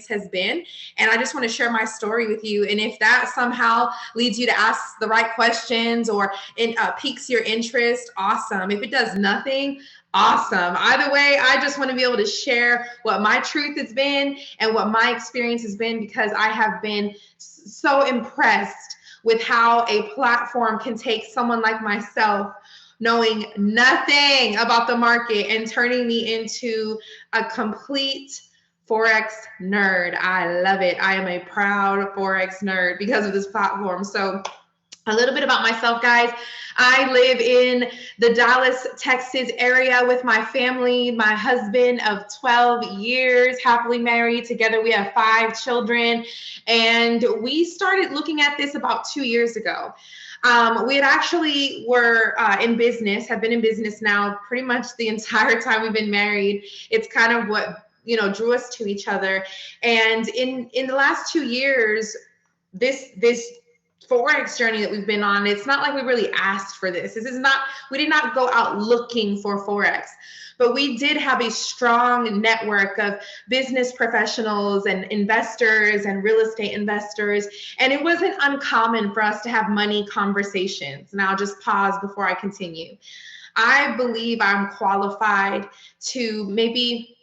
experience has been. And I just want to share my story with you. And if that somehow leads you to ask the right questions or piques your interest, awesome. If it does nothing, awesome. Either way, I just want to be able to share what my truth has been and what my experience has been, because I have been so impressed with how a platform can take someone like myself, knowing nothing about the market, and turning me into a complete Forex nerd. I love it. I am a proud Forex nerd because of this platform. So a little bit about myself, guys. I live in the Dallas, Texas area with my family, my husband of 12 years, happily married. Together we have 5 children. And we started looking at this about 2 years ago. We had actually were in business, have been in business now pretty much the entire time we've been married. It's kind of what, you know, drew us to each other. And in the last 2 years, this Forex journey that we've been on, it's not like we really asked for this. We did not go out looking for Forex, but we did have a strong network of business professionals and investors and real estate investors. And it wasn't uncommon for us to have money conversations. And I'll just pause before I continue. I believe I'm qualified to maybe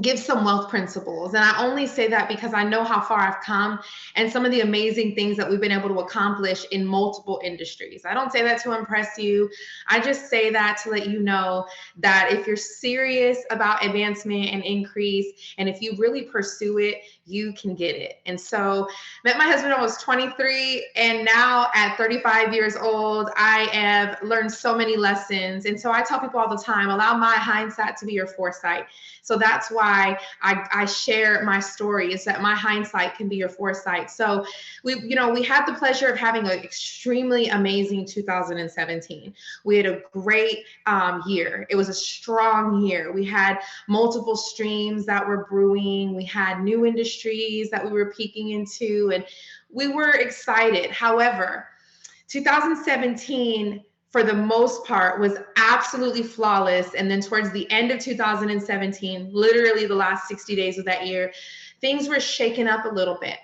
give some wealth principles. And I only say that because I know how far I've come and some of the amazing things that we've been able to accomplish in multiple industries. I don't say that to impress you. I just say that to let you know that if you're serious about advancement and increase, and if you really pursue it, you can get it. And so met my husband when I was 23, and now at 35 years old, I have learned so many lessons. And so I tell people all the time, allow my hindsight to be your foresight. So that's why I share my story, is that my hindsight can be your foresight. So we had the pleasure of having an extremely amazing 2017. We had a great year. It was a strong year. We had multiple streams that were brewing. We had new industries that we were peeking into, and we were excited. However, 2017, for the most part, was absolutely flawless. And then towards the end of 2017, literally the last 60 days of that year, things were shaken up a little bit.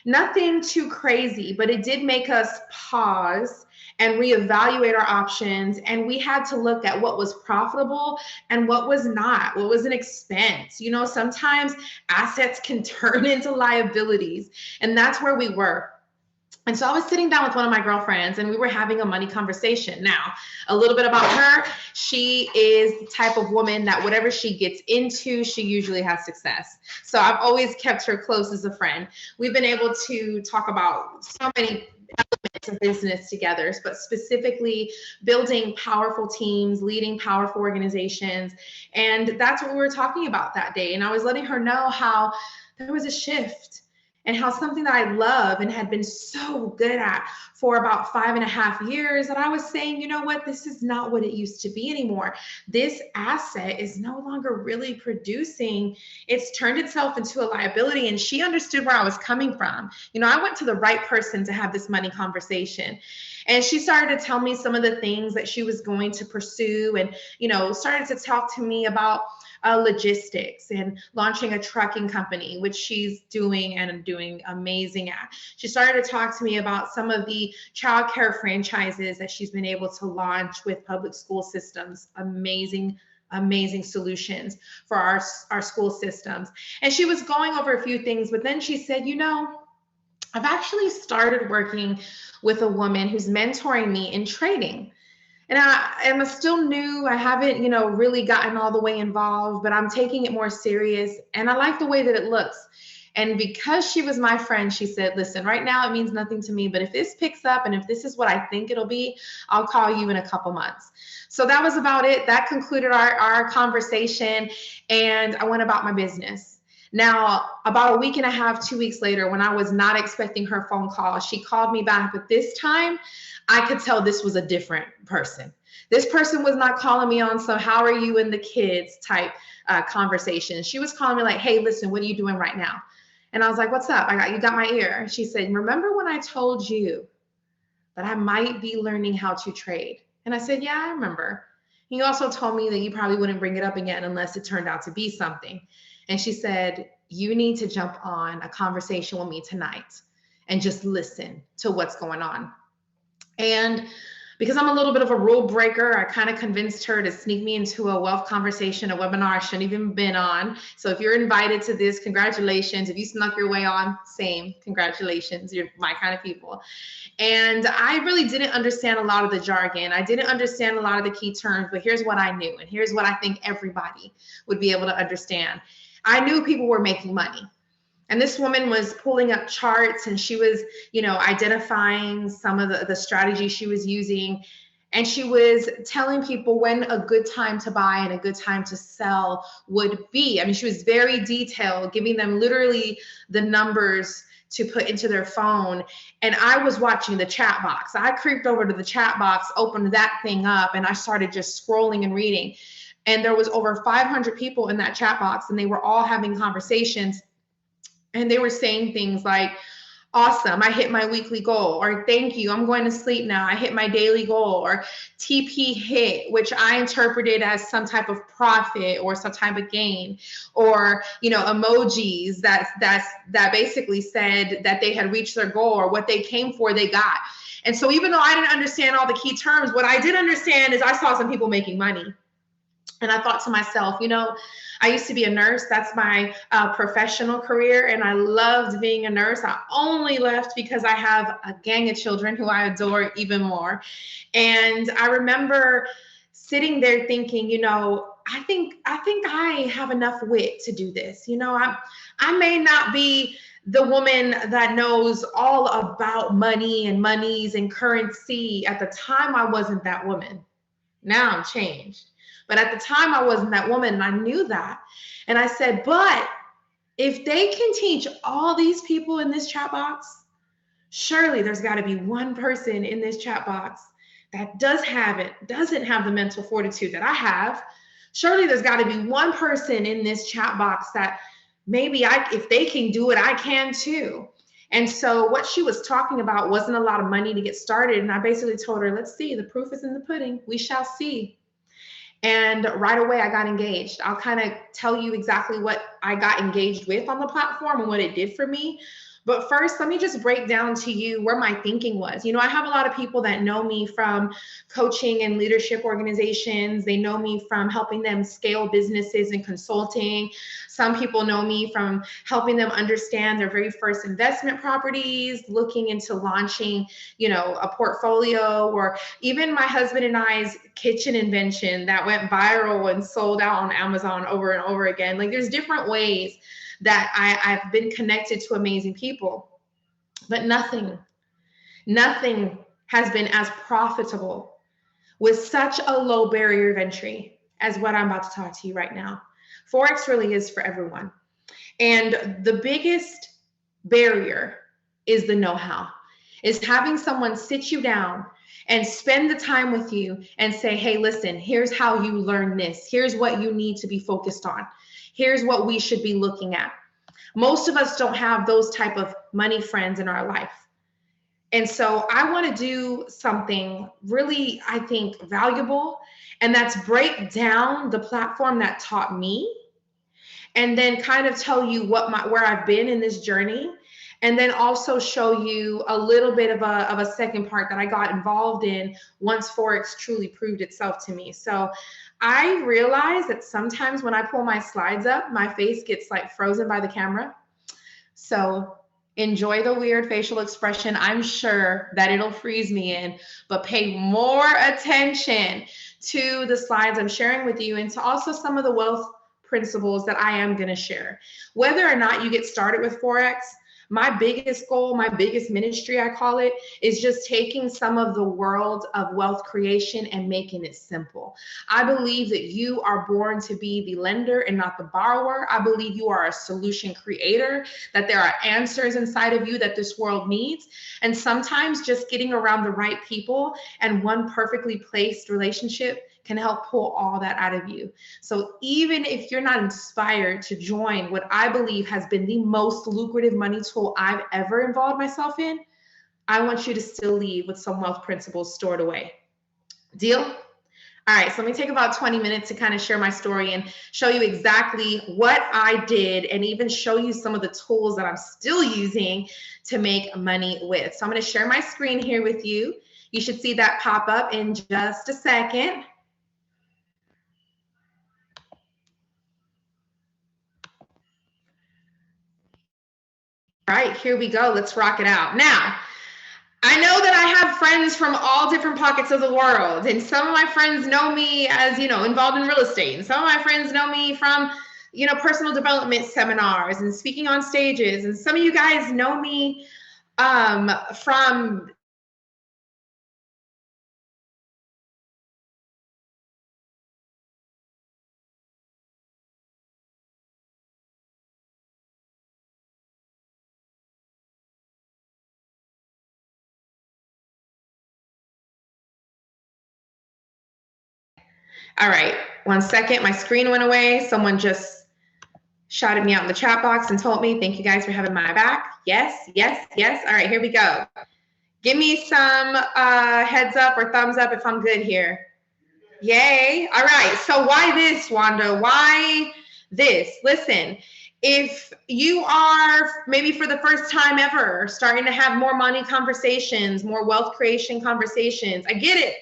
Nothing too crazy, but it did make us pause and reevaluate our options. And we had to look at what was profitable and what was not, what was an expense. You know, sometimes assets can turn into liabilities, and that's where we were. And so I was sitting down with one of my girlfriends, and we were having a money conversation. Now, a little bit about her. She is the type of woman that whatever she gets into, she usually has success. So I've always kept her close as a friend. We've been able to talk about so many elements of business together, but specifically building powerful teams, leading powerful organizations. And that's what we were talking about that day. And I was letting her know how there was a shift, and how something that I love and had been so good at for about 5.5 years, that I was saying, you know what, this is not what it used to be anymore. This asset is no longer really producing. It's turned itself into a liability. And she understood where I was coming from. You know, I went to the right person to have this money conversation. And she started to tell me some of the things that she was going to pursue, and, you know, started to talk to me about logistics and launching a trucking company, which she's doing and doing amazing at. She started to talk to me about some of the childcare franchises that she's been able to launch with public school systems. Amazing solutions for our school systems. And she was going over a few things, but then she said, you know, I've actually started working with a woman who's mentoring me in trading. And I am still new. I haven't, you know, really gotten all the way involved, but I'm taking it more serious. And I like the way that it looks. And because she was my friend, she said, listen, right now it means nothing to me, but if this picks up and if this is what I think it'll be, I'll call you in a couple months. So that was about it. That concluded our conversation, and I went about my business. Now, about a week and a half, 2 weeks later, when I was not expecting her phone call, she called me back, but this time I could tell this was a different person. This person was not calling me on some how are you and the kids type conversation. She was calling me like, hey, listen, what are you doing right now? And I was like, what's up? You got my ear. She said, remember when I told you that I might be learning how to trade? And I said, yeah, I remember. You also told me that you probably wouldn't bring it up again unless it turned out to be something. And she said, you need to jump on a conversation with me tonight and just listen to what's going on. And because I'm a little bit of a rule breaker, I kind of convinced her to sneak me into a wealth conversation, a webinar I shouldn't even been on. So if you're invited to this, congratulations. If you snuck your way on, same, congratulations. You're my kind of people. And I really didn't understand a lot of the jargon. I didn't understand a lot of the key terms, but here's what I knew. And here's what I think everybody would be able to understand. I knew people were making money. And this woman was pulling up charts, and she was, identifying some of the strategies she was using. And she was telling people when a good time to buy and a good time to sell would be. I mean, she was very detailed, giving them literally the numbers to put into their phone. And I was watching the chat box. I creeped over to the chat box, opened that thing up, and I started just scrolling and reading. And there was over 500 people in that chat box, and they were all having conversations. And they were saying things like, awesome, I hit my weekly goal, or thank you, I'm going to sleep now, I hit my daily goal, or TP hit, which I interpreted as some type of profit or some type of gain, or emojis that basically said that they had reached their goal, or what they came for, they got. And so even though I didn't understand all the key terms, what I did understand is I saw some people making money. And I thought to myself, I used to be a nurse. That's my professional career. And I loved being a nurse. I only left because I have a gang of children who I adore even more. And I remember sitting there thinking, I think I have enough wit to do this. I may not be the woman that knows all about money and monies and currency. At the time, I wasn't that woman. Now I'm changed. But at the time, I wasn't that woman, and I knew that. And I said, but if they can teach all these people in this chat box, surely there's got to be one person in this chat box that doesn't have the mental fortitude that I have. Surely there's got to be one person in this chat box that maybe if they can do it, I can too. And so what she was talking about wasn't a lot of money to get started. And I basically told her, let's see, the proof is in the pudding. We shall see. And right away, I got engaged. I'll kind of tell you exactly what I got engaged with on the platform and what it did for me. But first, let me just break down to you where my thinking was. I have a lot of people that know me from coaching and leadership organizations. They know me from helping them scale businesses and consulting. Some people know me from helping them understand their very first investment properties, looking into launching, a portfolio, or even my husband and I's kitchen invention that went viral and sold out on Amazon over and over again. Like, there's different ways that I've been connected to amazing people, but nothing has been as profitable with such a low barrier of entry as what I'm about to talk to you right now. Forex really is for everyone. And the biggest barrier is the know-how, is having someone sit you down and spend the time with you and say, hey, listen, here's how you learn this. Here's what you need to be focused on. Here's what we should be looking at. Most of us don't have those type of money friends in our life. And so I want to do something really, I think, valuable, and that's break down the platform that taught me, and then kind of tell you where I've been in this journey, and then also show you a little bit of a second part that I got involved in once Forex truly proved itself to me. So I realize that sometimes when I pull my slides up, my face gets like frozen by the camera. So enjoy the weird facial expression. I'm sure that it'll freeze me in, but pay more attention to the slides I'm sharing with you, and to also some of the wealth principles that I am going to share. Whether or not you get started with Forex, my biggest goal, my biggest ministry, I call it, is just taking some of the world of wealth creation and making it simple. I believe that you are born to be the lender and not the borrower. I believe you are a solution creator, that there are answers inside of you that this world needs. And sometimes just getting around the right people and one perfectly placed relationship can help pull all that out of you. So even if you're not inspired to join what I believe has been the most lucrative money tool I've ever involved myself in, I want you to still leave with some wealth principles stored away. Deal? All right, so let me take about 20 minutes to kind of share my story and show you exactly what I did and even show you some of the tools that I'm still using to make money with. So I'm going to share my screen here with you. You should see that pop up in just a second. All right, here we go. Let's rock it out. Now, I know that I have friends from all different pockets of the world, and some of my friends know me as, involved in real estate, and some of my friends know me from, personal development seminars and speaking on stages, and some of you guys know me from All right, 1 second, my screen went away. Someone just shouted me out in the chat box and told me, thank you guys for having my back. Yes, yes, yes. All right, here we go. Give me some heads up or thumbs up if I'm good here. Yay. All right, so why this, Wanda? Why this? Listen, if you are maybe for the first time ever starting to have more money conversations, more wealth creation conversations, I get it.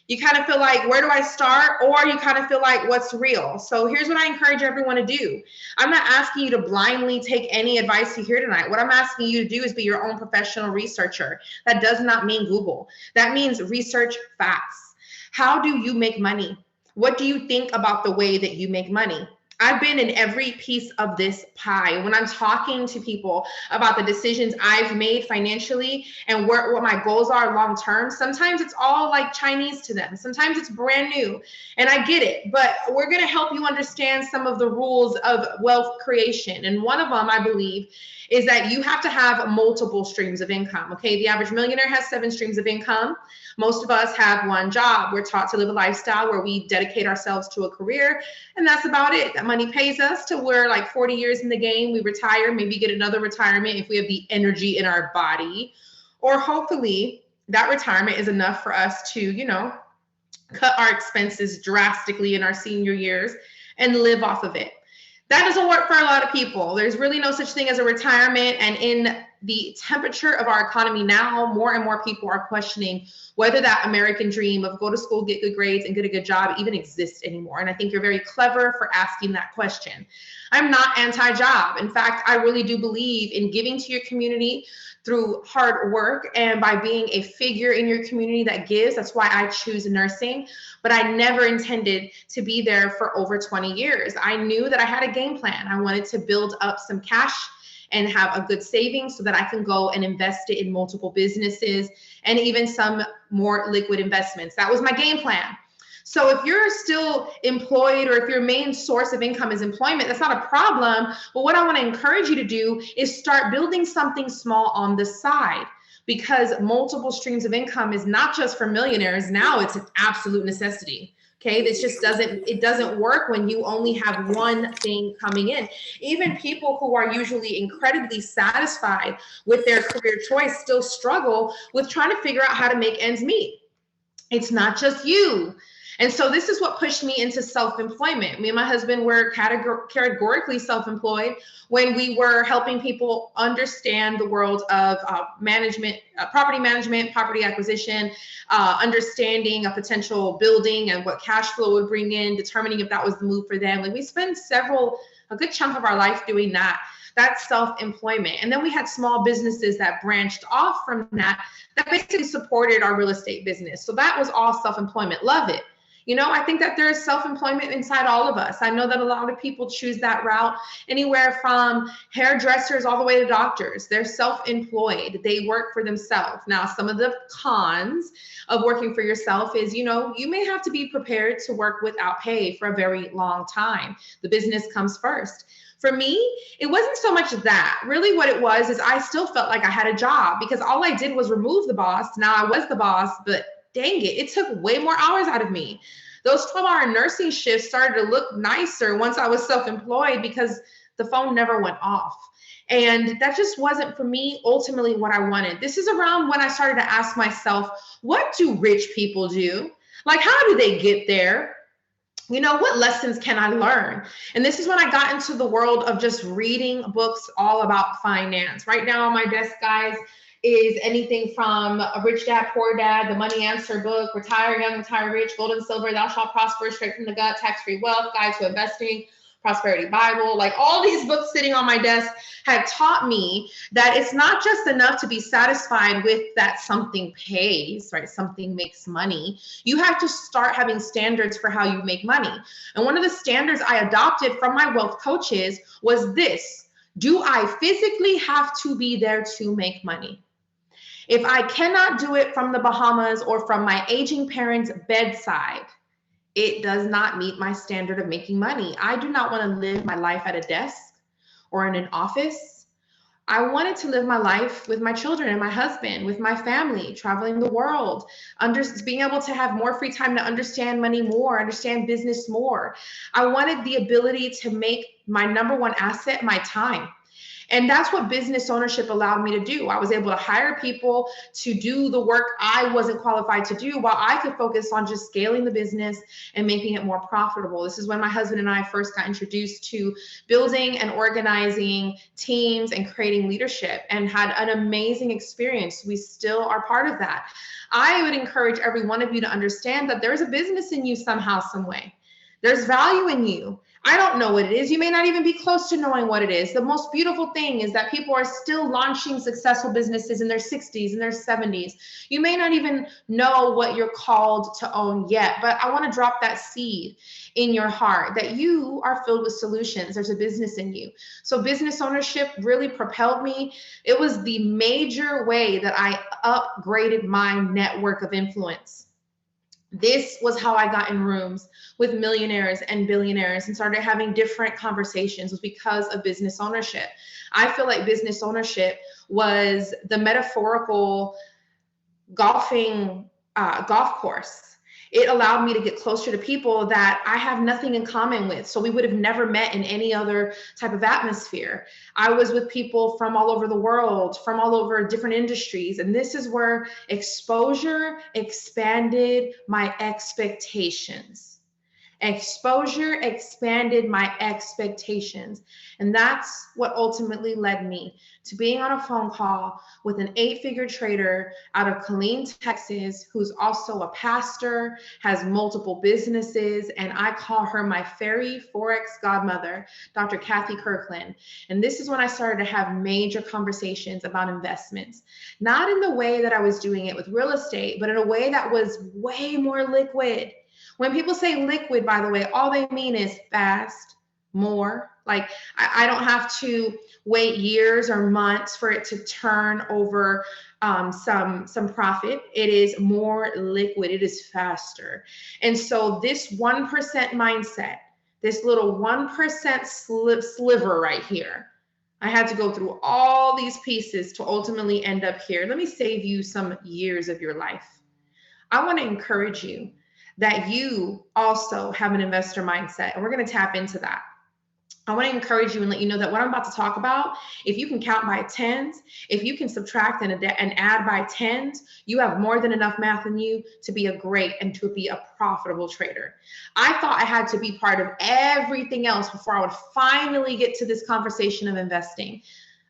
You kind of feel like, where do I start? Or you kind of feel like, what's real? So here's what I encourage everyone to do. I'm not asking you to blindly take any advice you hear tonight. What I'm asking you to do is be your own professional researcher. That does not mean Google. That means research facts. How do you make money? What do you think about the way that you make money? I've been in every piece of this pie. When I'm talking to people about the decisions I've made financially and what my goals are long term, sometimes it's all like Chinese to them. Sometimes it's brand new, and I get it. But we're going to help you understand some of the rules of wealth creation. And one of them, I believe, is that you have to have multiple streams of income. Okay, the average millionaire has 7 streams of income. Most of us have one job. We're taught to live a lifestyle where we dedicate ourselves to a career, and that's about it. That money pays us till we're like 40 years in the game. We retire, maybe get another retirement if we have the energy in our body, or hopefully that retirement is enough for us to, cut our expenses drastically in our senior years and live off of it. That doesn't work for a lot of people. There's really no such thing as a retirement. And in the temperature of our economy now, more and more people are questioning whether that American dream of go to school, get good grades, and get a good job even exists anymore. And I think you're very clever for asking that question. I'm not anti-job. In fact, I really do believe in giving to your community through hard work and by being a figure in your community that gives. That's why I choose nursing. But I never intended to be there for over 20 years. I knew that I had a game plan. I wanted to build up some cash and have a good savings so that I can go and invest it in multiple businesses and even some more liquid investments. That was my game plan. So if you're still employed or if your main source of income is employment, that's not a problem. But what I want to encourage you to do is start building something small on the side, because multiple streams of income is not just for millionaires. Now it's an absolute necessity. Okay, this just doesn't work when you only have one thing coming in. Even people who are usually incredibly satisfied with their career choice still struggle with trying to figure out how to make ends meet. It's not just you. And so this is what pushed me into self-employment. Me and my husband were categorically self-employed when we were helping people understand the world of management, property management, property acquisition, understanding a potential building and what cash flow would bring in, determining if that was the move for them. Like we spent a good chunk of our life doing that. That's self-employment. And then we had small businesses that branched off from that basically supported our real estate business. So that was all self-employment. Love it. I think that there is self-employment inside all of us. I know that a lot of people choose that route, anywhere from hairdressers all the way to doctors. They're self-employed. They work for themselves. Now, some of the cons of working for yourself is, you may have to be prepared to work without pay for a very long time. The business comes first. For me, it wasn't so much that. Really what it was is I still felt like I had a job because all I did was remove the boss. Now I was the boss, but dang it took way more hours out of me. Those 12-hour nursing shifts started to look nicer once I was self-employed because the phone never went off. And that just wasn't for me ultimately what I wanted. This is around when I started to ask myself, what do rich people do? Like, how do they get there? You know, what lessons can I learn? And this is when I got into the world of just reading books all about finance. Right now on my desk, guys, is anything from Rich Dad, Poor Dad, the Money Answer book, Retire Young, Retire Rich, Gold and Silver, Thou Shalt Prosper, Straight from the Gut, Tax-Free Wealth, Guide to Investing, Prosperity Bible. Like, all these books sitting on my desk have taught me that it's not just enough to be satisfied with that something pays, right? Something makes money. You have to start having standards for how you make money. And one of the standards I adopted from my wealth coaches was this: do I physically have to be there to make money? If I cannot do it from the Bahamas or from my aging parents' bedside, it does not meet my standard of making money. I do not want to live my life at a desk or in an office. I wanted to live my life with my children and my husband, with my family, traveling the world, being able to have more free time to understand money more, understand business more. I wanted the ability to make my number one asset my time. And that's what business ownership allowed me to do. I was able to hire people to do the work I wasn't qualified to do, while I could focus on just scaling the business and making it more profitable. This is when my husband and I first got introduced to building and organizing teams and creating leadership, and had an amazing experience. We still are part of that. I would encourage every one of you to understand that there's a business in you somehow, some way. There's value in you. I don't know what it is. You may not even be close to knowing what it is. The most beautiful thing is that people are still launching successful businesses in their 60s and their 70s. You may not even know what you're called to own yet, but I want to drop that seed in your heart that you are filled with solutions. There's a business in you. So business ownership really propelled me. It was the major way that I upgraded my network of influence. This was how I got in rooms with millionaires and billionaires and started having different conversations, was because of business ownership. I feel like business ownership was the metaphorical golf course. It allowed me to get closer to people that I have nothing in common with. So we would have never met in any other type of atmosphere. I was with people from all over the world, from all over different industries. And this is where exposure expanded my expectations. Exposure expanded my expectations. And that's what ultimately led me to being on a phone call with an 8-figure trader out of Killeen, Texas, who's also a pastor, has multiple businesses, and I call her my fairy Forex godmother, Dr. Kathy Kirkland. And this is when I started to have major conversations about investments, not in the way that I was doing it with real estate, but in a way that was way more liquid. When people say liquid, by the way, all they mean is fast, more. Like, I don't have to wait years or months for it to turn over some profit. It is more liquid. It is faster. And so this 1% mindset, this little 1% sliver right here, I had to go through all these pieces to ultimately end up here. Let me save you some years of your life. I want to encourage you that you also have an investor mindset, and we're going to tap into that. I want to encourage you and let you know that what I'm about to talk about, if you can count by tens, if you can subtract and add by tens, you have more than enough math in you to be a great and to be a profitable trader. I thought I had to be part of everything else before I would finally get to this conversation of investing.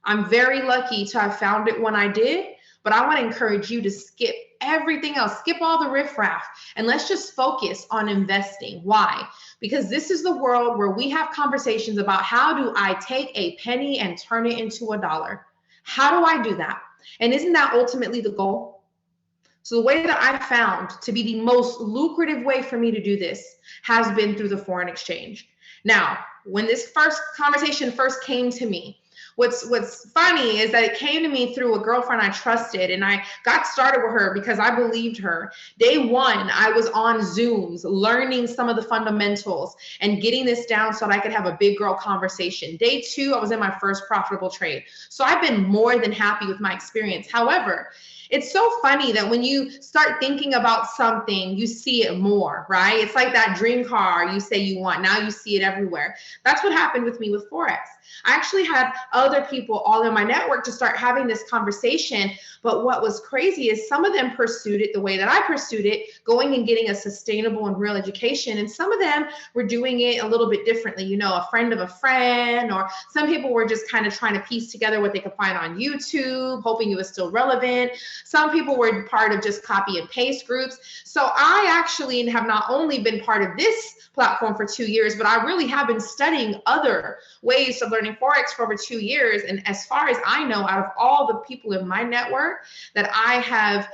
I'm very lucky to have found it when I did, but I want to encourage you to skip everything else, skip all the riffraff, and let's just focus on investing. Why? Because this is the world where we have conversations about, how do I take a penny and turn it into $1? How do I do that? And isn't that ultimately the goal? So the way that I found to be the most lucrative way for me to do this has been through the foreign exchange. Now, when this first conversation first came to me, what's funny is that it came to me through a girlfriend I trusted, and I got started with her because I believed her. Day one, I was on Zooms learning some of the fundamentals and getting this down so that I could have a big girl conversation. Day two, I was in my first profitable trade. So I've been more than happy with my experience. However, it's so funny that when you start thinking about something, you see it more, right? It's like that dream car you say you want. Now you see it everywhere. That's what happened with me with Forex. I actually had other people all in my network to start having this conversation. But what was crazy is some of them pursued it the way that I pursued it, going and getting a sustainable and real education. And some of them were doing it a little bit differently, you know, a friend of a friend, or some people were just kind of trying to piece together what they could find on YouTube, hoping it was still relevant. Some people were part of just copy and paste groups. So I actually have not only been part of this platform for 2 years, but I really have been studying other ways of learning Forex for over 2 years. And as far as I know, out of all the people in my network that I have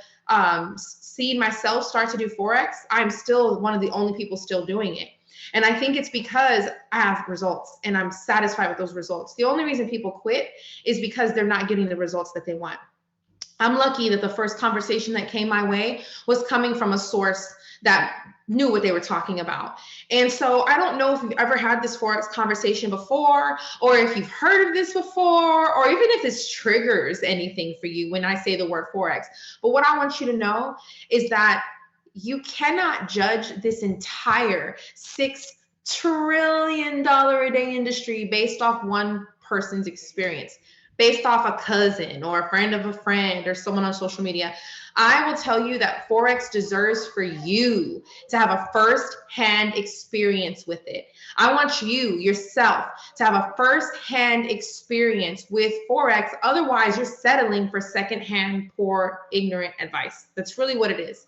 seen myself start to do Forex, I'm still one of the only people still doing it. And I think it's because I have results and I'm satisfied with those results. The only reason people quit is because they're not getting the results that they want. I'm lucky that the first conversation that came my way was coming from a source that knew what they were talking about. And so I don't know if you've ever had this Forex conversation before, or if you've heard of this before, or even if this triggers anything for you when I say the word Forex. But what I want you to know is that you cannot judge this entire $6 trillion a day industry based off one person's experience, based off a cousin or a friend of a friend or someone on social media. I will tell you that Forex deserves for you to have a first-hand experience with it. I want you, yourself, to have a first-hand experience with Forex. Otherwise, you're settling for second-hand, poor, ignorant advice. That's really what it is.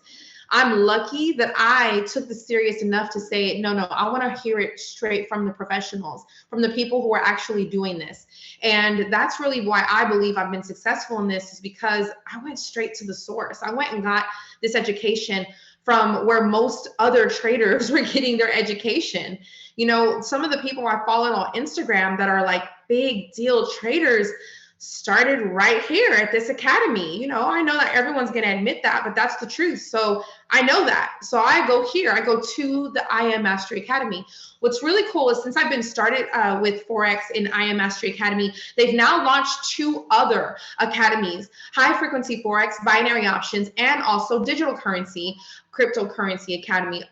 I'm lucky that I took this serious enough to say, no, I want to hear it straight from the professionals, from the people who are actually doing this. And that's really why I believe I've been successful in this, is because I went straight to the source. I went and got this education from where most other traders were getting their education. You know, some of the people I follow on Instagram that are like big deal traders started right here at this academy. You know, I know that everyone's going to admit that, but that's the truth. So I know that. So I go here, I go to the IM Mastery Academy. What's really cool is since I've been started with Forex in IM Mastery Academy, they've now launched 2 other academies, High Frequency Forex, Binary Options, and also Digital Currency, Cryptocurrency Academy.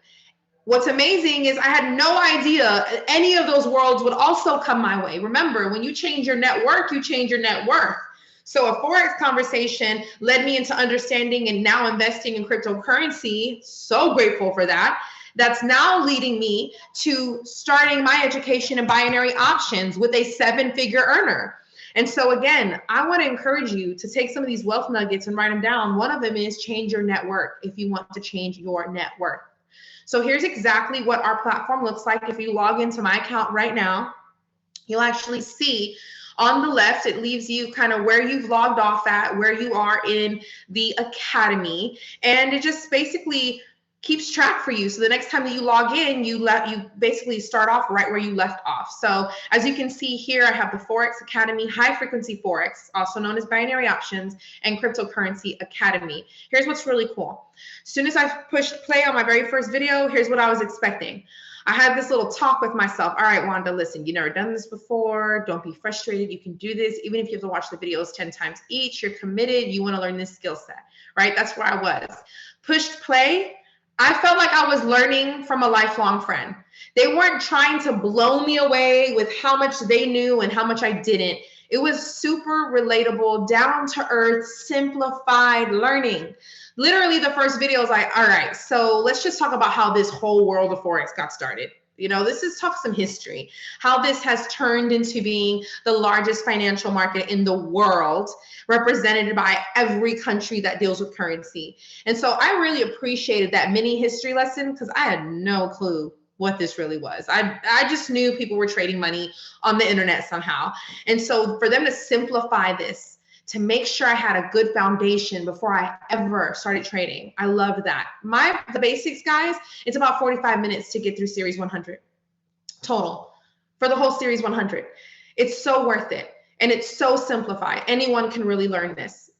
What's amazing is I had no idea any of those worlds would also come my way. Remember, when you change your network, you change your net worth. So a Forex conversation led me into understanding and now investing in cryptocurrency. So grateful for that. That's now leading me to starting my education in binary options with a 7-figure earner. And so again, I want to encourage you to take some of these wealth nuggets and write them down. One of them is change your network if you want to change your net worth. So here's exactly what our platform looks like. If you log into my account right now, you'll actually see on the left, it leaves you kind of where you've logged off at, where you are in the academy. And it just basically keeps track for you. So the next time that you log in, you basically start off right where you left off. So as you can see here, I have the Forex Academy, High Frequency Forex, also known as Binary Options, and Cryptocurrency Academy. Here's what's really cool. As soon as I pushed play on my very first video, here's what I was expecting. I had this little talk with myself. All right, Wanda, listen, you've never done this before. Don't be frustrated. You can do this. Even if you have to watch the videos 10 times each, you're committed. You want to learn this skill set, right? That's where I was. Pushed play. I felt like I was learning from a lifelong friend. They weren't trying to blow me away with how much they knew and how much I didn't. It was super relatable, down to earth, simplified learning. Literally the first video was like, all right, so let's just talk about how this whole world of Forex got started. You know, this is talk some history, how this has turned into being the largest financial market in the world, represented by every country that deals with currency. And so I really appreciated that mini history lesson because I had no clue what this really was. I just knew people were trading money on the internet somehow. And so for them to simplify this, to make sure I had a good foundation before I ever started trading, I loved that. The basics, guys, it's about 45 minutes to get through Series 100 total for the whole Series 100. It's so worth it. And it's so simplified. Anyone can really learn this.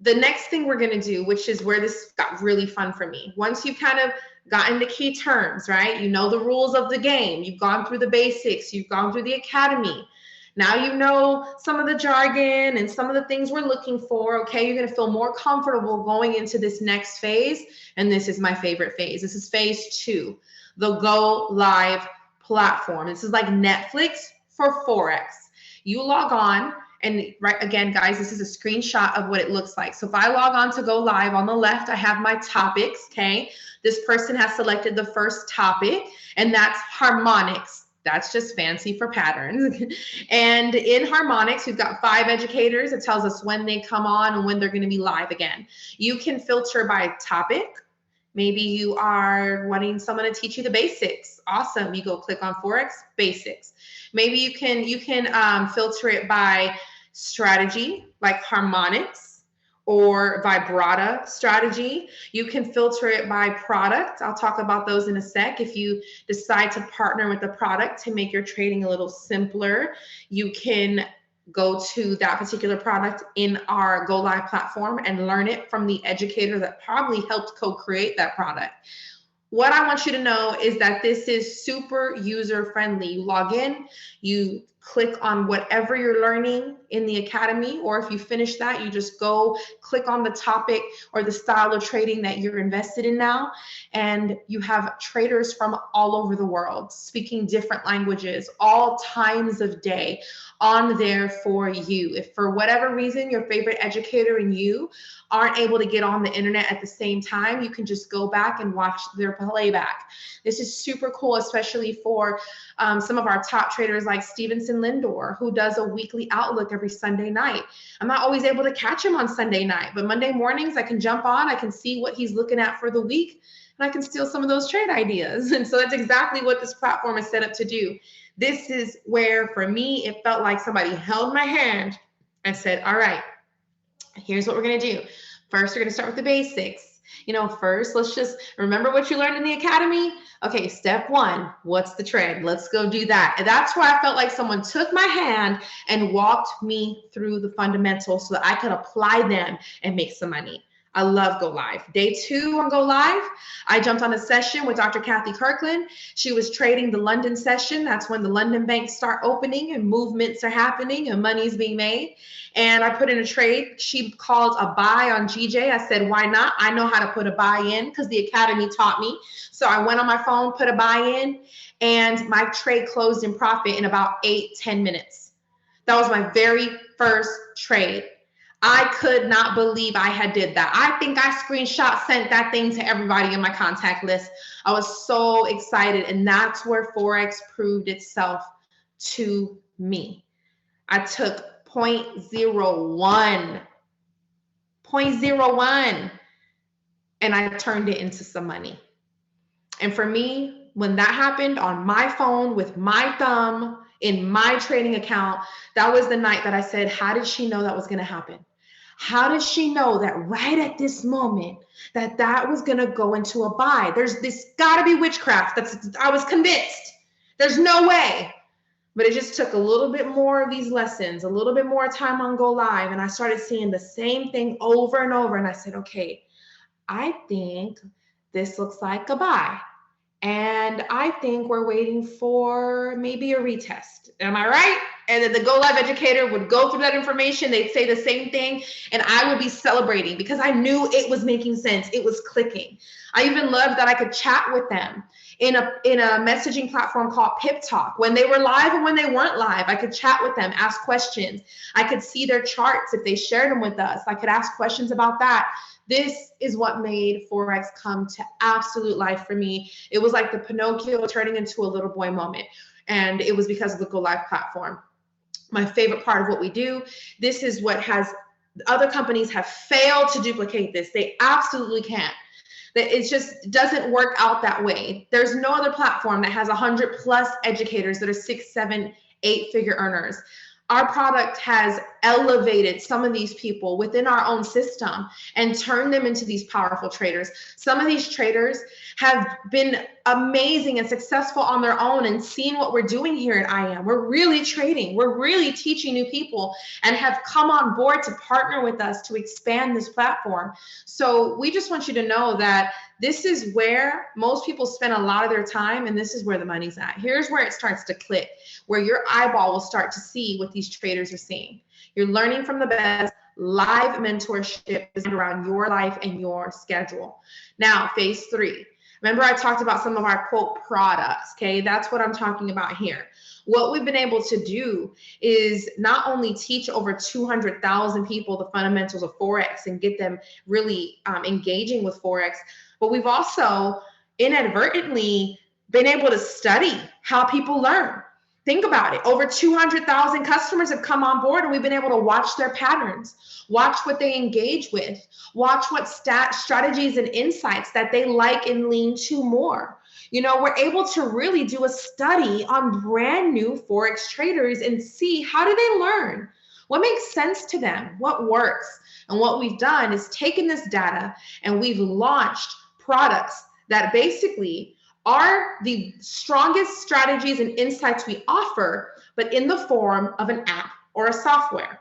The next thing we're going to do, which is where this got really fun for me, once you've kind of gotten the key terms, right? You know the rules of the game. You've gone through the basics. You've gone through the academy. Now you know some of the jargon and some of the things we're looking for, okay? You're going to feel more comfortable going into this next phase. And this is my favorite phase. This is phase 2, the Go Live platform. This is like Netflix for Forex. You log on And right, again, guys, this is a screenshot of what it looks like. So if I log on to go live, on the left, I have my topics, okay? This person has selected the first topic, and that's harmonics. That's just fancy for patterns. And in harmonics, we've got 5 educators. It tells us when they come on and when they're going to be live again. You can filter by topic. Maybe you are wanting someone to teach you the basics. Awesome. You go click on Forex basics. Maybe you can filter it by strategy, like harmonics, or vibrata strategy. You can filter it by product. I'll talk about those in a sec. If you decide to partner with the product to make your trading a little simpler, you can go to that particular product in our Go Live platform and learn it from the educator that probably helped co-create that product. What I want you to know is that this is super user friendly. You log in, you click on whatever you're learning in the academy, or if you finish that, you just go click on the topic or the style of trading that you're invested in now. And you have traders from all over the world speaking different languages, all times of day on there for you. If for whatever reason your favorite educator and you aren't able to get on the internet at the same time, you can just go back and watch their playback. This is super cool, especially for some of our top traders like Stevenson Lindor, who does a weekly outlook every Sunday night. I'm not always able to catch him on Sunday night, but Monday mornings I can jump on, I can see what he's looking at for the week, and I can steal some of those trade ideas. And so that's exactly what this platform is set up to do. This is where, for me, it felt like somebody held my hand and said, all right, here's what we're going to do. First, we're going to start with the basics. You know, first, let's just remember what you learned in the academy. Okay, step 1, what's the trend? Let's go do that. And that's where I felt like someone took my hand and walked me through the fundamentals so that I could apply them and make some money. I love Go Live. Day 2 on Go Live, I jumped on a session with Dr. Kathy Kirkland. She was trading the London session. That's when the London banks start opening and movements are happening and money's being made. And I put in a trade. She called a buy on GJ. I said, why not? I know how to put a buy in because the academy taught me. So I went on my phone, put a buy in, and my trade closed in profit in about 8-10 minutes. That was my very first trade. I could not believe I had did that. I think I screenshot sent that thing to everybody in my contact list. I was so excited. And that's where Forex proved itself to me. I took 0.01, and I turned it into some money. And for me, when that happened on my phone with my thumb in my trading account, that was the night that I said, how did she know that was going to happen? How did she know that right at this moment that was going to go into a buy? There's this got to be witchcraft. I was convinced. There's no way. But it just took a little bit more of these lessons, a little bit more time on Go Live. And I started seeing the same thing over and over. And I said, okay, I think this looks like a buy. And I think we're waiting for maybe a retest. Am I right? And then the Go Live educator would go through that information. They'd say the same thing. And I would be celebrating because I knew it was making sense. It was clicking. I even loved that I could chat with them in a messaging platform called Pip Talk. When they were live and when they weren't live, I could chat with them, ask questions. I could see their charts if they shared them with us. I could ask questions about that. This is what made Forex come to absolute life for me. It was like the Pinocchio turning into a little boy moment. And it was because of the Go Live platform. My favorite part of what we do, this is what other companies have failed to duplicate this. They absolutely can't. It just doesn't work out that way. There's no other platform that has 100+ educators that are 6, 7, 8-figure earners. Our product has elevated some of these people within our own system and turned them into these powerful traders. Some of these traders have been amazing and successful on their own and seen what we're doing here at IM. We're really trading. We're really teaching new people and have come on board to partner with us to expand this platform. So we just want you to know that this is where most people spend a lot of their time, and this is where the money's at. Here's where it starts to click, where your eyeball will start to see what these traders are seeing. You're learning from the best. Live mentorship is around your life and your schedule. Now, phase 3. Remember I talked about some of our quote products, okay? That's what I'm talking about here. What we've been able to do is not only teach over 200,000 people the fundamentals of Forex and get them really engaging with Forex, but we've also inadvertently been able to study how people learn. Think about it. Over 200,000 customers have come on board, and we've been able to watch their patterns, watch what they engage with, watch what strategies and insights that they like and lean to more. You know, we're able to really do a study on brand new Forex traders and see, how do they learn? What makes sense to them? What works? And what we've done is taken this data and we've launched products that basically are the strongest strategies and insights we offer, but in the form of an app or a software.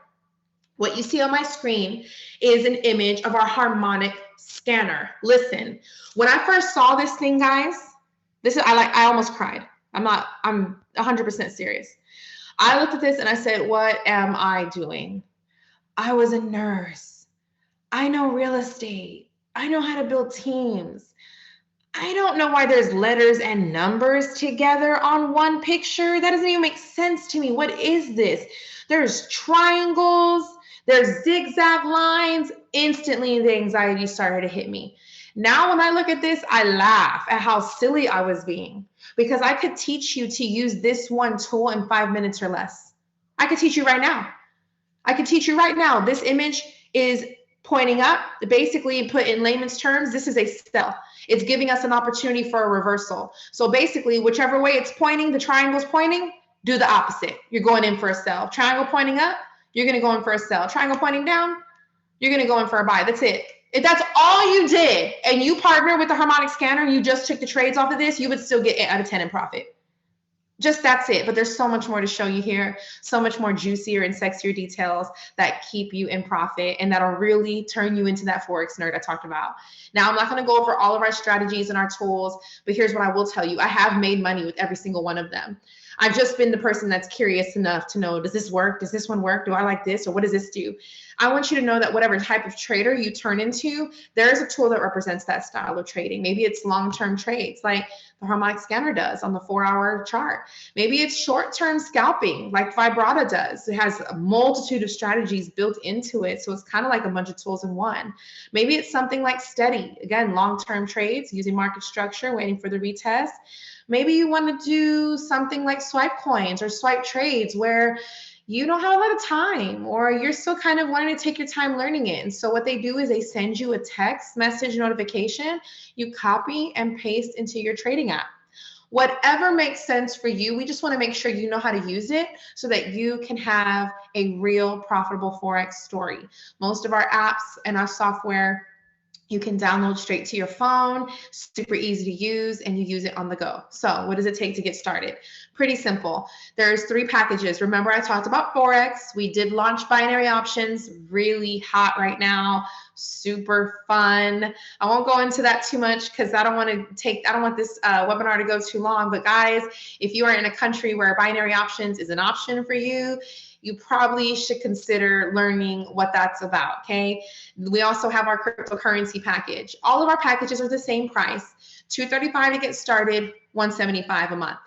What you see on my screen is an image of our harmonic scanner. Listen, when I first saw this thing, guys, I almost cried. I'm 100% serious. I looked at this and I said, what am I doing? I was a nurse. I know real estate. I know how to build teams. I don't know why there's letters and numbers together on one picture. That doesn't even make sense to me. What is this? There's triangles, there's zigzag lines. Instantly, the anxiety started to hit me. Now, when I look at this, I laugh at how silly I was being, because I could teach you to use this one tool in 5 minutes or less. I could teach you right now. I could teach you right now. This image is pointing up. Basically, put in layman's terms, this is a sell. It's giving us an opportunity for a reversal. So basically, whichever way it's pointing, the triangle's pointing, do the opposite. You're going in for a sell. Triangle pointing up, you're going to go in for a sell. Triangle pointing down, you're going to go in for a buy. That's it. If that's all you did and you partner with the harmonic scanner, you just took the trades off of this, you would still get 8 out of 10 in profit. Just that's it. But there's so much more to show you here, so much more juicier and sexier details that keep you in profit and that'll really turn you into that Forex nerd I talked about. Now, I'm not going to go over all of our strategies and our tools, but here's what I will tell you. I have made money with every single one of them. I've just been the person that's curious enough to know, does this work? Does this one work? Do I like this? Or what does this do? I want you to know that whatever type of trader you turn into, there is a tool that represents that style of trading. Maybe it's long-term trades like the harmonic scanner does on the 4-hour chart. Maybe it's short-term scalping like Vibrata does. It has a multitude of strategies built into it. So it's kind of like a bunch of tools in one. Maybe it's something like Steady. Again, long-term trades using market structure, waiting for the retest. Maybe you want to do something like swipe coins or swipe trades where you don't have a lot of time or you're still kind of wanting to take your time learning it. And so what they do is they send you a text message notification, you copy and paste into your trading app. Whatever makes sense for you, we just want to make sure you know how to use it so that you can have a real profitable Forex story. Most of our apps and our software you can download straight to your phone, super easy to use, and you use it on the go. So what does it take to get started? Pretty simple. There's 3 packages. Remember I talked about Forex. We did launch binary options, really hot right now, super fun. I won't go into that too much because I don't want this webinar to go too long. But guys, if you are in a country where binary options is an option for you, you probably should consider learning what that's about, okay? We also have our cryptocurrency package. All of our packages are the same price, $235 to get started, $175 a month.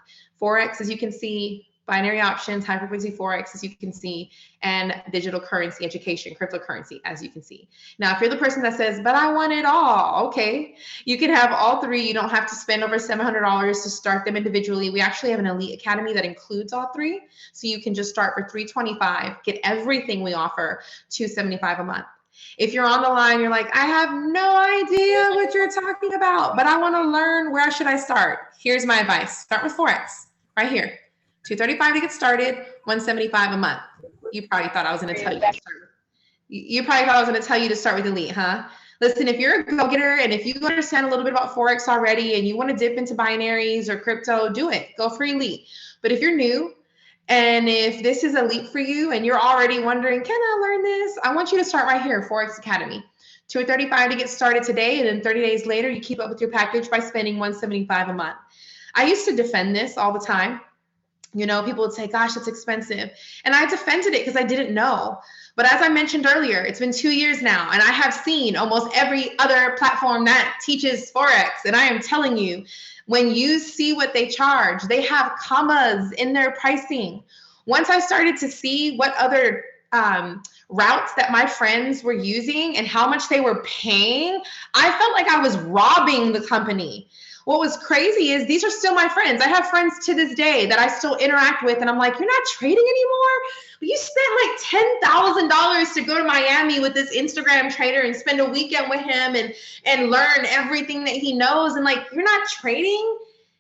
Forex, as you can see, binary options, high frequency Forex, as you can see, and digital currency education, cryptocurrency, as you can see. Now, if you're the person that says, but I want it all, okay, you can have all 3. You don't have to spend over $700 to start them individually. We actually have an elite academy that includes all 3. So you can just start for $325, get everything we offer, $275 a month. If you're on the line, you're like, I have no idea what you're talking about, but I want to learn, where should I start? Here's my advice. Start with Forex right here. $235 to get started, $175 a month. You probably thought I was going to tell you to start. You probably thought I was going to tell you to start with Elite, huh? Listen, if you're a go-getter and if you understand a little bit about Forex already and you want to dip into binaries or crypto, do it. Go for Elite. But if you're new and if this is Elite for you and you're already wondering, can I learn this? I want you to start right here, Forex Academy. $235 to get started today, and then 30 days later, you keep up with your package by spending $175 a month. I used to defend this all the time. You know, people would say, gosh, it's expensive. And I defended it because I didn't know. But as I mentioned earlier, it's been 2 years now, and I have seen almost every other platform that teaches Forex. And I am telling you, when you see what they charge, they have commas in their pricing. Once I started to see what other routes that my friends were using and how much they were paying, I felt like I was robbing the company. What was crazy is these are still my friends. I have friends to this day that I still interact with, and I'm like, you're not trading anymore? But you spent like $10,000 to go to Miami with this Instagram trader and spend a weekend with him and learn everything that he knows, and like, you're not trading?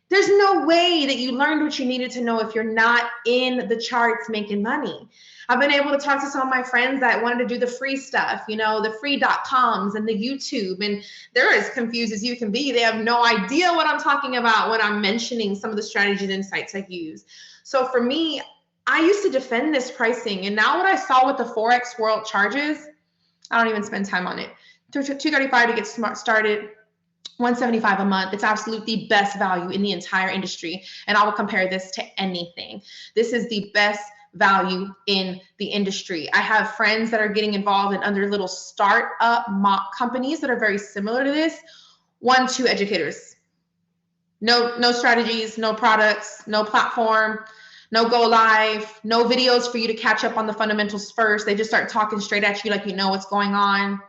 There's no way that you learned what you needed to know if you're not in the charts making money. I've been able to talk to some of my friends that wanted to do the free stuff, you know, the free.coms and the YouTube, and they're as confused as you can be. They have no idea what I'm talking about when I'm mentioning some of the strategies and insights I use. So for me, I used to defend this pricing, and now what I saw what the Forex world charges, I don't even spend time on it. $235 to get started, $175 a month. It's absolutely the best value in the entire industry, and I will compare this to anything. This is the best value in the industry. I have friends that are getting involved in other little startup mock companies that are very similar to this. 1-2 educators. No strategies, no products, no platform, no go live, no videos for you to catch up on the fundamentals first. They just start talking straight at you like you know what's going on.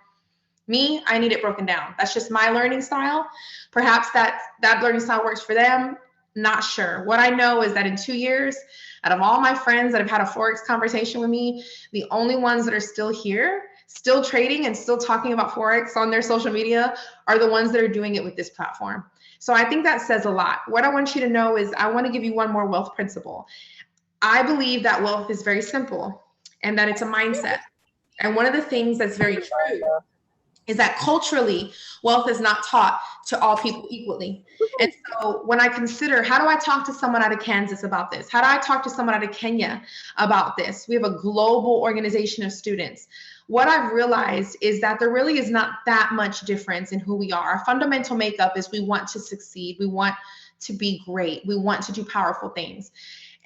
Me, I need it broken down. That's just my learning style. Perhaps that learning style works for them. Not sure. What I know is that in 2 years, out of all my friends that have had a Forex conversation with me, the only ones that are still here, still trading and still talking about Forex on their social media are the ones that are doing it with this platform. So I think that says a lot. What I want you to know is I want to give you one more wealth principle. I believe that wealth is very simple and that it's a mindset. And one of the things that's very true is that culturally, wealth is not taught to all people equally. And so when I consider, how do I talk to someone out of Kansas about this? How do I talk to someone out of Kenya about this? We have a global organization of students. What I've realized is that there really is not that much difference in who we are. Our fundamental makeup is we want to succeed. We want to be great. We want to do powerful things.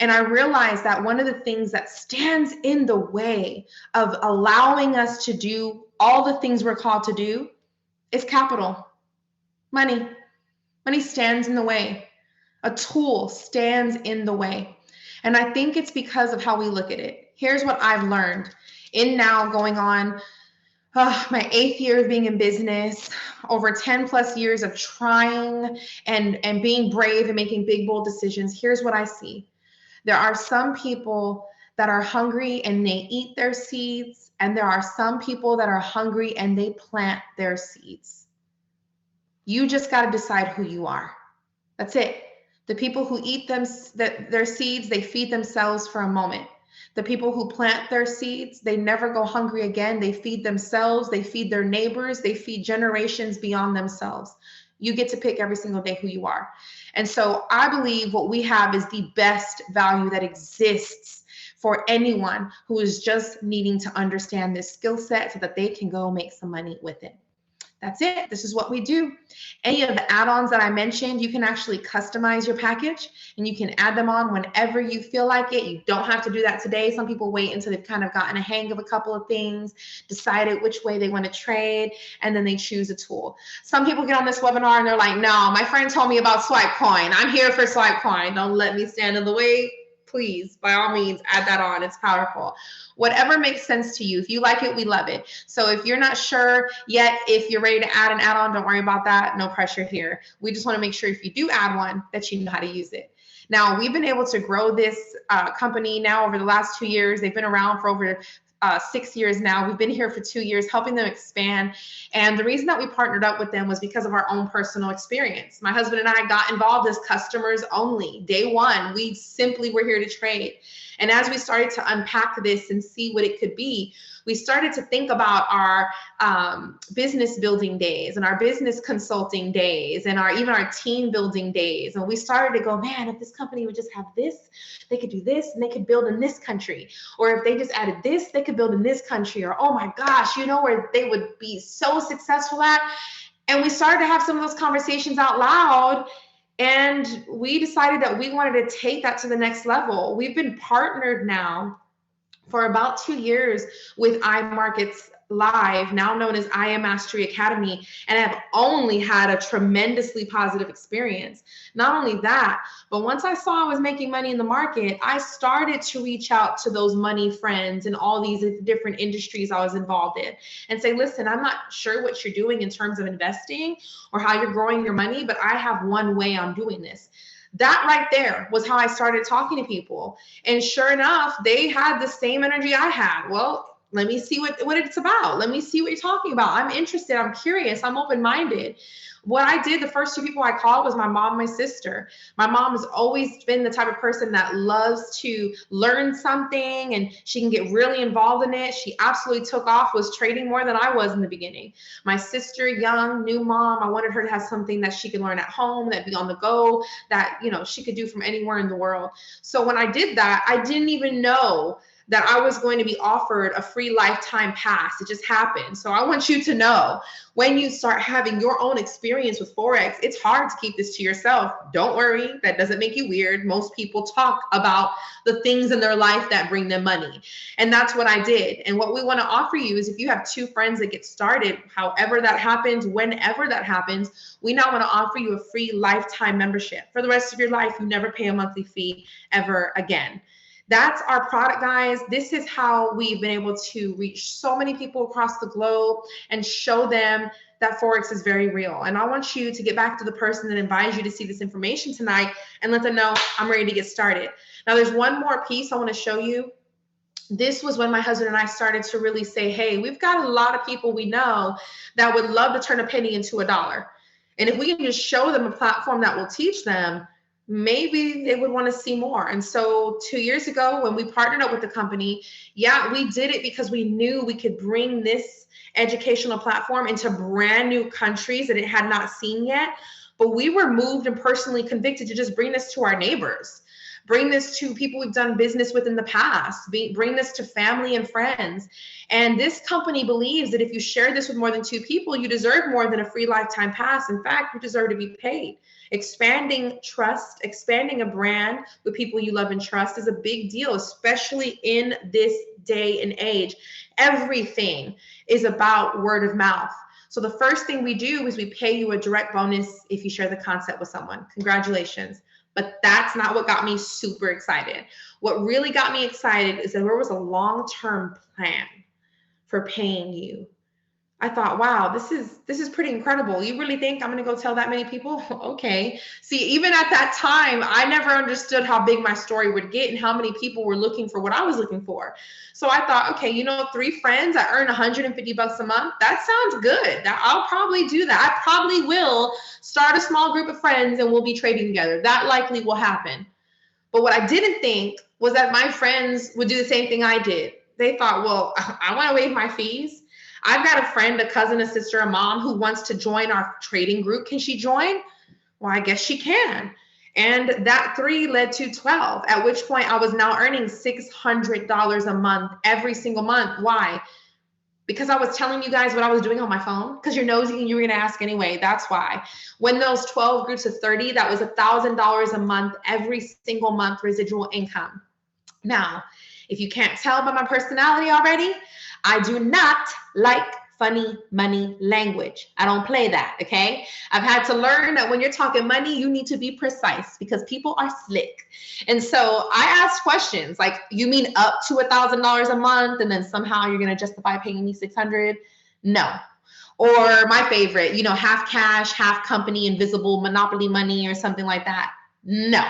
And I realized that one of the things that stands in the way of allowing us to do all the things we're called to do is capital, money. Money stands in the way. A tool stands in the way. And I think it's because of how we look at it. Here's what I've learned in now going on my 8th year of being in business, over 10 plus years of trying and being brave and making big, bold decisions. Here's what I see. There are some people that are hungry and they eat their seeds, and there are some people that are hungry and they plant their seeds. You just got to decide who you are. That's it. The people who eat their seeds, they feed themselves for a moment. The people who plant their seeds, they never go hungry again. They feed themselves, they feed their neighbors, they feed generations beyond themselves. You get to pick every single day who you are. And so I believe what we have is the best value that exists for anyone who is just needing to understand this skill set so that they can go make some money with it. That's it. This is what we do. Any of the add-ons that I mentioned, you can actually customize your package and you can add them on whenever you feel like it. You don't have to do that today. Some people wait until they've kind of gotten a hang of a couple of things, decided which way they want to trade, and then they choose a tool. Some people get on this webinar and they're like, no, my friend told me about Swipe Coin. I'm here for Swipe Coin. Don't let me stand in the way. Please, by all means, add that on. It's powerful. Whatever makes sense to you. If you like it, we love it. So if you're not sure yet, if you're ready to add an add-on, don't worry about that. No pressure here. We just want to make sure if you do add one, that you know how to use it. Now, we've been able to grow this company now over the last 2 years. They've been around for over 6 years now. We've been here for 2 years, helping them expand. And the reason that we partnered up with them was because of our own personal experience. My husband and I got involved as customers only. Day one, we simply were here to trade. And as we started to unpack this and see what it could be, we started to think about our business building days and our business consulting days and even our team building days. And we started to go, man, if this company would just have this, they could do this and they could build in this country. Or if they just added this, they could build in this country. Or, oh my gosh, you know where they would be so successful at? And we started to have some of those conversations out loud. And we decided that we wanted to take that to the next level. We've been partnered now for about 2 years with iMarkets Live, now known as I Am Mastery Academy, and I have only had a tremendously positive experience. Not only that, but once I saw I was making money in the market, I started to reach out to those money friends and all these different industries I was involved in and say, listen, I'm not sure what you're doing in terms of investing or how you're growing your money, but I have one way I'm doing this. That right there was how I started talking to people. And sure enough, they had the same energy I had. Well, let me see what it's about. Let me see what you're talking about. I'm interested. I'm curious. I'm open-minded. What I did, the first 2 people I called was my mom and my sister. My mom has always been the type of person that loves to learn something and she can get really involved in it. She absolutely took off, was trading more than I was in the beginning. My sister, young, new mom, I wanted her to have something that she could learn at home, that'd be on the go, that, you know, she could do from anywhere in the world. So when I did that, I didn't even know that I was going to be offered a free lifetime pass. It just happened. So I want you to know, when you start having your own experience with Forex, it's hard to keep this to yourself. Don't worry, that doesn't make you weird. Most people talk about the things in their life that bring them money. And that's what I did. And what we want to offer you is, if you have 2 friends that get started, however that happens, whenever that happens, we now want to offer you a free lifetime membership. For the rest of your life, you never pay a monthly fee ever again. That's our product, guys. This is how we've been able to reach so many people across the globe and show them that Forex is very real. And I want you to get back to the person that invited you to see this information tonight and let them know, I'm ready to get started. Now, there's one more piece I want to show you. This was when my husband and I started to really say, hey, we've got a lot of people we know that would love to turn a penny into a dollar. And if we can just show them a platform that will teach them, maybe they would want to see more. And so 2 years ago, when we partnered up with the company, yeah, we did it because we knew we could bring this educational platform into brand new countries that it had not seen yet. But we were moved and personally convicted to just bring this to our neighbors, bring this to people we've done business with in the past, bring this to family and friends. And this company believes that if you share this with more than 2 people, you deserve more than a free lifetime pass. In fact, you deserve to be paid. Expanding trust, expanding a brand with people you love and trust is a big deal, especially in this day and age. Everything is about word of mouth. So the first thing we do is we pay you a direct bonus if you share the concept with someone. Congratulations. But that's not what got me super excited. What really got me excited is that there was a long-term plan for paying you. I thought, wow, this is pretty incredible. You really think I'm going to go tell that many people? Okay. See, even at that time, I never understood how big my story would get and how many people were looking for what I was looking for. So I thought, okay, you know, 3 friends, I earn $150 a month. That sounds good. I'll probably do that. I probably will start a small group of friends and we'll be trading together. That likely will happen. But what I didn't think was that my friends would do the same thing I did. They thought, well, I want to waive my fees. I've got a friend, a cousin, a sister, a mom who wants to join our trading group. Can she join? Well, I guess she can. And that 3 led to 12, at which point I was now earning $600 a month every single month. Why? Because I was telling you guys what I was doing on my phone, because you're nosy and you were going to ask anyway. That's why. When those 12 groups of 30, that was $1,000 a month, every single month residual income. Now, if you can't tell by my personality already, I do not like funny money language. I don't play that, okay? I've had to learn that when you're talking money, you need to be precise because people are slick. And so I ask questions like, you mean up to $1,000 a month and then somehow you're going to justify paying me $600? No. Or my favorite, you know, half cash, half company, invisible monopoly money or something like that. No.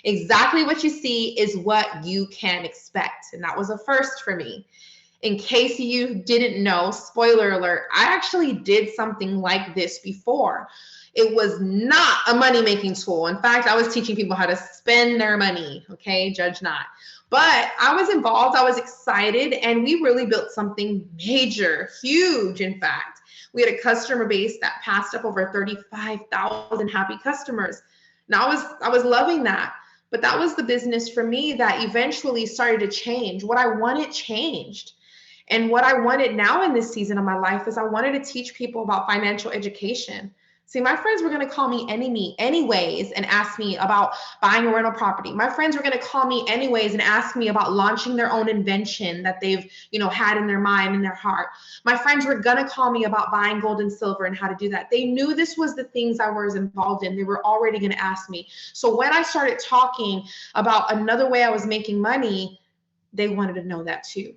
Exactly what you see is what you can expect. And that was a first for me. In case you didn't know, spoiler alert, I actually did something like this before. It was not a money-making tool. In fact, I was teaching people how to spend their money, okay? Judge not. But I was involved, I was excited, and we really built something major, huge, in fact. We had a customer base that passed up over 35,000 happy customers. Now I was loving that. But that was the business for me that eventually started to change. What I wanted changed. And what I wanted now in this season of my life is I wanted to teach people about financial education. See, my friends were going to call me enemy anyways and ask me about buying a rental property. My friends were going to call me anyways and ask me about launching their own invention that they've, had in their mind and their heart. My friends were going to call me about buying gold and silver and how to do that. They knew this was the things I was involved in. They were already going to ask me. So when I started talking about another way I was making money, they wanted to know that too.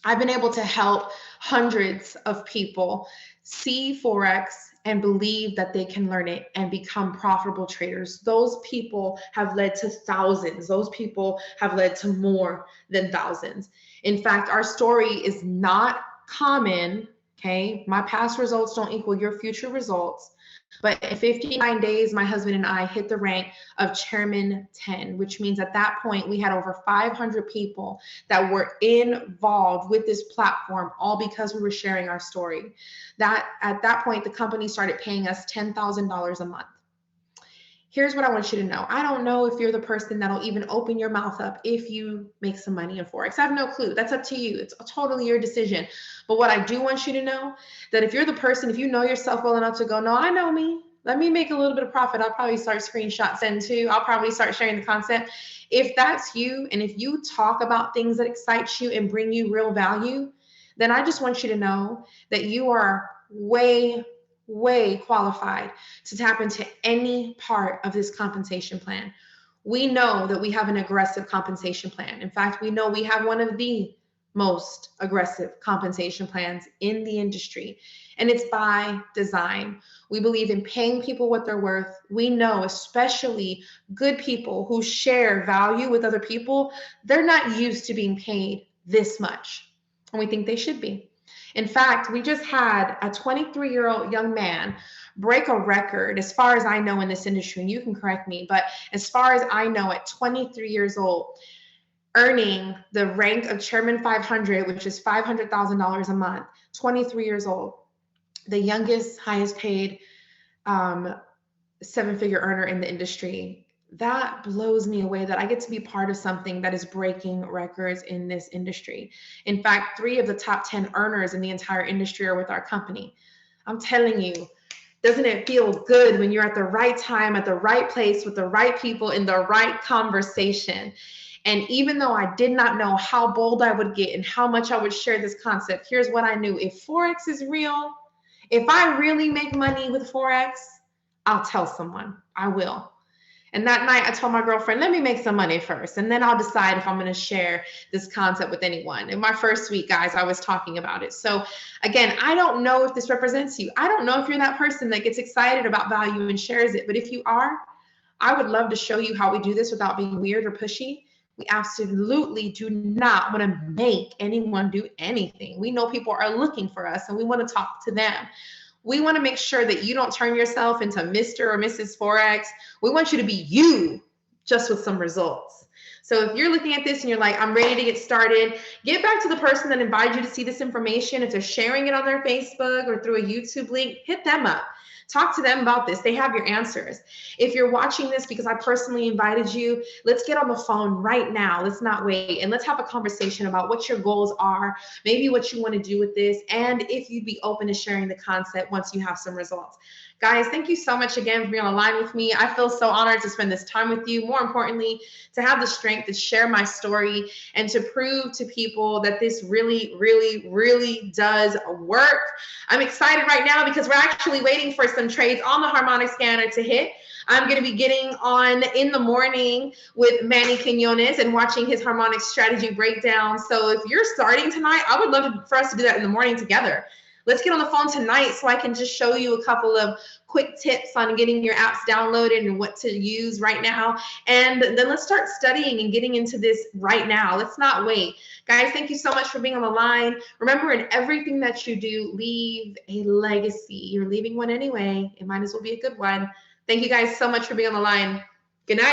I've been able to help hundreds of people see Forex and believe that they can learn it and become profitable traders. Those people have led to thousands. Those people have led to more than thousands. In fact, our story is not common, okay? My past results don't equal your future results. But in 59 days, my husband and I hit the rank of Chairman 10, which means at that point, we had over 500 people that were involved with this platform, all because we were sharing our story. That at that point, the company started paying us $10,000 a month. Here's what I want you to know. I don't know if you're the person that'll even open your mouth up if you make some money in Forex. I have no clue. That's up to you. It's totally your decision. But what I do want you to know, that if you're the person, if you know yourself well enough to go, no, I know me. Let me make a little bit of profit. I'll probably start screenshot send too. I'll probably start sharing the concept. If that's you, and if you talk about things that excite you and bring you real value, then I just want you to know that you are way qualified to tap into any part of this compensation plan. We know that we have an aggressive compensation plan. In fact, we know we have one of the most aggressive compensation plans in the industry, and it's by design. We believe in paying people what they're worth. We know, especially good people who share value with other people, they're not used to being paid this much, and we think they should be. In fact, we just had a 23-year-old young man break a record, as far as I know in this industry, and you can correct me, but as far as I know, at 23 years old, earning the rank of Chairman 500, which is $500,000 a month, 23 years old, the youngest, highest paid seven-figure earner in the industry. That blows me away that I get to be part of something that is breaking records in this industry. In fact, 3 of the top 10 earners in the entire industry are with our company. I'm telling you, doesn't it feel good when you're at the right time, at the right place, with the right people, in the right conversation? And even though I did not know how bold I would get and how much I would share this concept, here's what I knew. If Forex is real, if I really make money with Forex, I'll tell someone. I will. And that night I told my girlfriend, let me make some money first, and then I'll decide if I'm going to share this concept with anyone. In my first week, guys, I was talking about it. So again, I don't know if this represents you. I don't know if you're that person that gets excited about value and shares it. But if you are, I would love to show you how we do this without being weird or pushy. We absolutely do not want to make anyone do anything. We know people are looking for us, and we want to talk to them. We want to make sure that you don't turn yourself into Mr. or Mrs. Forex. We want you to be you, just with some results. So if you're looking at this and you're like, I'm ready to get started, get back to the person that invited you to see this information. If they're sharing it on their Facebook or through a YouTube link, hit them up. Talk to them about this. They have your answers. If you're watching this because I personally invited you, let's get on the phone right now. Let's not wait. And let's have a conversation about what your goals are, maybe what you want to do with this, and if you'd be open to sharing the concept once you have some results. Guys, thank you so much again for being on the line with me. I feel so honored to spend this time with you. More importantly, to have the strength to share my story and to prove to people that this really, really, really does work. I'm excited right now because we're actually waiting for some trades on the harmonic scanner to hit. I'm going to be getting on in the morning with Manny Quinones and watching his harmonic strategy breakdown. So if you're starting tonight, I would love for us to do that in the morning together. Let's get on the phone tonight so I can just show you a couple of quick tips on getting your apps downloaded and what to use right now. And then let's start studying and getting into this right now. Let's not wait. Guys, thank you so much for being on the line. Remember, in everything that you do, leave a legacy. You're leaving one anyway. It might as well be a good one. Thank you guys so much for being on the line. Good night.